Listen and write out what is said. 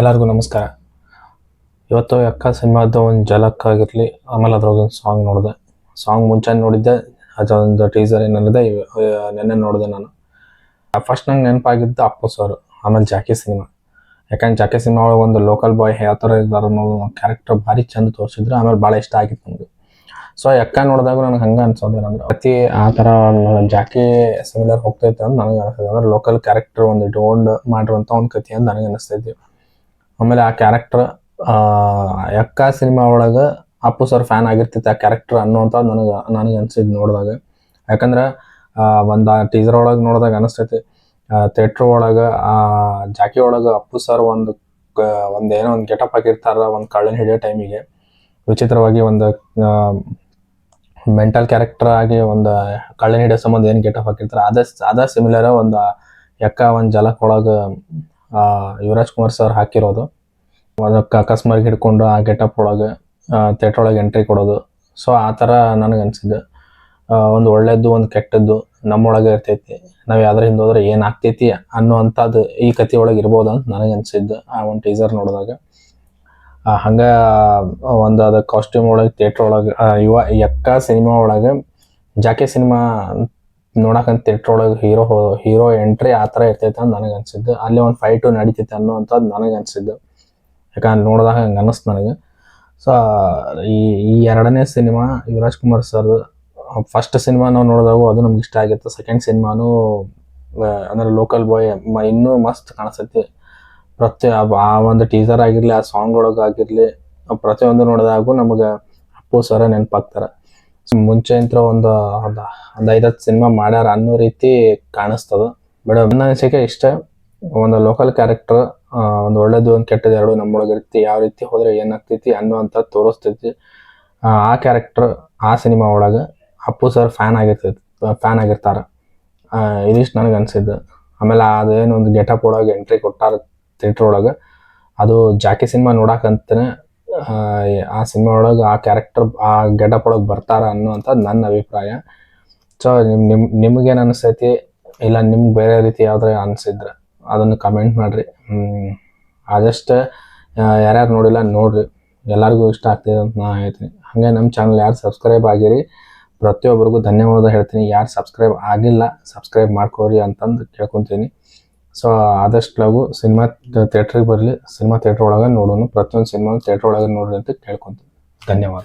ಎಲ್ಲರಿಗೂ ನಮಸ್ಕಾರ. ಇವತ್ತು ಯಕ್ಕ ಸಿನಿಮಾದ ಒಂದು ಝಲಕ್ ಆಗಿರಲಿ, ಆಮೇಲೆ ಅದ್ರೊಳಗೆ ಸಾಂಗ್ ನೋಡಿದೆ. ಸಾಂಗ್ ಮುಂಚೆ ನೋಡಿದ್ದೆ, ಅದೊಂದು ಟೀಸರ್ ಏನಿದೆ ನೆನ್ನೆ ನೋಡಿದೆ ನಾನು. ಫಸ್ಟ್ ನಂಗೆ ನೆನಪಾಗಿದ್ದು ಅಪ್ಪು ಸರ್, ಆಮೇಲೆ ಜಾಕಿ ಸಿನಿಮಾ. ಯಾಕಂದ್ರೆ ಜಾಕಿ ಸಿನಿಮಾ ಒಳಗೆ ಒಂದು ಲೋಕಲ್ ಬಾಯ್ ಯಾವ ಥರ ಇದ್ದಾರೆ ಅನ್ನೋದು ಕ್ಯಾರೆಕ್ಟರ್ ಭಾರಿ ಚಂದ ತೋರಿಸಿದ್ರು. ಆಮೇಲೆ ಭಾಳ ಇಷ್ಟ ಆಗಿತ್ತು ನನಗೆ. ಸೊ ಯಕ್ಕ ನೋಡಿದಾಗ ನನಗೆ ಹಂಗೆ ಅನ್ಸೋದೇನಂದ್ರೆ, ಪ್ರತಿ ಆ ಥರ ಜಾಕಿ ಸಿಮಿಲರ್ ಹೋಗ್ತೈತೆ ಅಂತ ನನಗೆ ಅನಿಸ್ತದೆ. ಅಂದ್ರೆ ಲೋಕಲ್ ಕ್ಯಾರೆಕ್ಟರ್ ಒಂದು ಇಟ್ಕೊಂಡು ಮಾಡಿರುವಂಥ ಒಂದು ಕಥೆ ಅಂತ ನನಗೆ ಅನಿಸ್ತೈತಿ. ಆಮೇಲೆ ಆ ಕ್ಯಾರೆಕ್ಟರ್ ಯಕ್ಕ ಸಿನಿಮಾ ಒಳಗೆ ಅಪ್ಪು ಸರ್ ಫ್ಯಾನ್ ಆಗಿರ್ತೈತೆ ಆ ಕ್ಯಾರೆಕ್ಟರ್ ಅನ್ನುವಂಥದ್ದು ನನಗೆ ಅನಿಸಿದ್ದು ನೋಡಿದಾಗ. ಯಾಕಂದ್ರೆ ಒಂದು ಆ ಟೀಸರ್ ಒಳಗೆ ನೋಡಿದಾಗ ಅನಿಸ್ತೈತಿ, ಥಿಯೇಟ್ರ್ ಒಳಗೆ ಜಾಕಿ ಒಳಗೆ ಅಪ್ಪು ಸರ್ ಒಂದು ಏನೋ ಒಂದು ಗೆಟಪ್ ಹಾಕಿರ್ತಾರ ಒಂದು ಕಳ್ಳನ ಹಿಡಿಯೋ ಟೈಮಿಗೆ. ವಿಚಿತ್ರವಾಗಿ ಒಂದು ಮೆಂಟಲ್ ಕ್ಯಾರೆಕ್ಟರ್ ಆಗಿ ಒಂದು ಕಳ್ಳನ ಹಿಡಿಯೋ ಸಂಬಂಧ ಏನು ಗೆಟಪ್ ಹಾಕಿರ್ತಾರೆ ಅದೇ ಸಿಮಿಲರ್ ಒಂದು ಯಕ್ಕ ಒಂದು ಝಲಕ್ ಒಳಗೆ ಯುವರಾಜ್ ಕುಮಾರ್ ಸರ್ ಹಾಕಿರೋದು. ಅದಕ್ಕೆ ಅಕಸ್ಮಾತ್ ಹಿಡ್ಕೊಂಡು ಆ ಗೆಟಪ್ ಒಳಗೆ ಥಿಯೇಟ್ರ್ ಒಳಗೆ ಎಂಟ್ರಿ ಕೊಡೋದು. ಸೊ ಆ ಥರ ನನಗೆ ಅನಿಸಿದ್ದು. ಒಂದು ಒಳ್ಳೇದು ಒಂದು ಕೆಟ್ಟದ್ದು ನಮ್ಮೊಳಗೆ ಇರ್ತೈತಿ, ನಾವು ಯಾವ್ದ್ರ ಹಿಂದೆ ಹೋದ್ರೆ ಏನಾಗ್ತೈತಿ ಅನ್ನುವಂಥದ್ದು ಈ ಕಥೆ ಒಳಗೆ ಇರ್ಬೋದು ಅಂತ ನನಗೆ ಅನಿಸಿದ್ದು ಆ ಒಂದು ಟೀಸರ್ ನೋಡಿದಾಗ. ಹಂಗೆ ಒಂದು ಅದು ಕಾಸ್ಟ್ಯೂಮ್ ಒಳಗೆ ಥಿಯೇಟ್ರ್ ಒಳಗೆ ಯಕ್ಕ ಸಿನಿಮಾ ಒಳಗೆ ಜಾಕಿ ಸಿನಿಮಾ ನೋಡಕ್ಕಂತ ಥಿಯೇಟ್ರ್ ಒಳಗೆ ಹೀರೋ ಎಂಟ್ರಿ ಆ ಥರ ಇರ್ತೈತೆ ಅಂತ ನನಗೆ ಅನಿಸಿದ್ದು. ಅಲ್ಲಿ ಒಂದು ಫೈಟು ನಡೀತೈತೆ ಅನ್ನೋವಂಥದ್ದು ನನಗೆ ಅನಿಸಿದ್ದು. ಯಾಕಂದ್ರೆ ನೋಡಿದಾಗ ಹಂಗೆ ಅನ್ನಿಸ್ತು ನನಗೆ. ಸೊ ಈ ಎರಡನೇ cinema Yuvaraj Kumar sir first cinema ನಾವು ನೋಡಿದಾಗ ಅದು ನಮ್ಗೆ ಇಷ್ಟ ಆಗಿತ್ತು. ಸೆಕೆಂಡ್ ಸಿನಿಮಾನು ಅಂದರೆ ಲೋಕಲ್ ಬಾಯ್ ಇನ್ನೂ ಮಸ್ತ್ ಕಾಣಿಸ್ತೈತಿ. ಆ ಒಂದು ಟೀಸರ್ ಆಗಿರಲಿ, ಆ ಸಾಂಗ್ ಒಳಗೆ ಆಗಿರಲಿ, ಪ್ರತಿಯೊಂದು ನೋಡಿದಾಗೂ ನಮಗೆ ಅಪ್ಪು ಸರ ನೆನಪಾಗ್ತಾರೆ. ಮುಂಚೆ ಅಂತ ಒಂದು 5-10 ಸಿನಿಮಾ ಮಾಡ್ಯಾರ ಅನ್ನೋ ರೀತಿ ಕಾಣಿಸ್ತದೆ. ಬಟ್ ನನ್ನ ಅನಿಸಿಕೆ ಇಷ್ಟ, ಒಂದು ಲೋಕಲ್ ಕ್ಯಾರೆಕ್ಟರ್ ಒಂದು ಒಳ್ಳೇದು ಒಂದು ಕೆಟ್ಟದ್ದು ಎರಡು ನಮ್ಮೊಳಗೆ ಇರ್ತಿ, ಯಾವ ರೀತಿ ಹೋದರೆ ಏನಾಗ್ತೈತಿ ಅನ್ನೋವಂಥದ್ದು ತೋರಿಸ್ತೈತಿ. ಆ ಕ್ಯಾರೆಕ್ಟರ್ ಆ ಸಿನಿಮಾ ಒಳಗೆ ಅಪ್ಪು ಸರ್ ಫ್ಯಾನ್ ಆಗಿರ್ತಾರೆ. ಇದಿಷ್ಟು ನನಗೆ ಅನಿಸಿದ್ದು. ಆಮೇಲೆ ಅದೇನು ಒಂದು ಗೆಟಪ್ ಒಳಗೆ ಎಂಟ್ರಿ ಕೊಟ್ಟಾರ ಥಿಯೇಟ್ರ್ ಒಳಗೆ, ಅದು ಜಾಕಿ ಸಿನಿಮಾ ನೋಡಕ್ಕಂತನೇ ಆ ಸಿನಿಮಾ ಒಳಗೆ ಆ ಕ್ಯಾರೆಕ್ಟರ್ ಆ ಗೆಟಪ್ ಒಳಗೆ ಬರ್ತಾರ ಅನ್ನುವಂಥದ್ದು ನನ್ನ ಅಭಿಪ್ರಾಯ. ಸೊ ನಿಮಗೇನು ಅನಿಸ್ತೈತಿ, ಇಲ್ಲ ನಿಮ್ಗೆ ಬೇರೆ ರೀತಿ ಯಾವ್ದಾರ ಅನಿಸಿದ್ರೆ ಅದನ್ನು ಕಮೆಂಟ್ ಮಾಡಿರಿ. ಆದಷ್ಟು ಯಾರ್ಯಾರು ನೋಡಿಲ್ಲ ನೋಡಿರಿ, ಎಲ್ಲರಿಗೂ ಇಷ್ಟ ಆಗ್ತಿದೆ ಅಂತ ನಾನು ಹೇಳ್ತೀನಿ. ಹಾಗೆ ನಮ್ಮ ಚಾನಲ್ ಯಾರು ಸಬ್ಸ್ಕ್ರೈಬ್ ಆಗಿರಿ ಪ್ರತಿಯೊಬ್ಬರಿಗೂ ಧನ್ಯವಾದ ಹೇಳ್ತೀನಿ. ಯಾರು ಸಬ್ಸ್ಕ್ರೈಬ್ ಆಗಿಲ್ಲ ಸಬ್ಸ್ಕ್ರೈಬ್ ಮಾಡ್ಕೋರಿ ಅಂತಂದು ಕೇಳ್ಕೊತೀನಿ. ಸೊ ಆದಷ್ಟು ಲಗು ಸಿನಿಮಾ ಥಿಯೇಟ್ರಿಗೆ ಬರಲಿ, ಸಿನಿಮಾ ಥಿಯೇಟ್ರ್ ಒಳಗೆ ನೋಡೋಣ, ಪ್ರತಿಯೊಂದು ಸಿನಿಮಾ ಥಿಯೇಟ್ರ್ ಒಳಗೆ ನೋಡ್ರಿ ಅಂತ ಕೇಳ್ಕೊತೀನಿ. ಧನ್ಯವಾದ.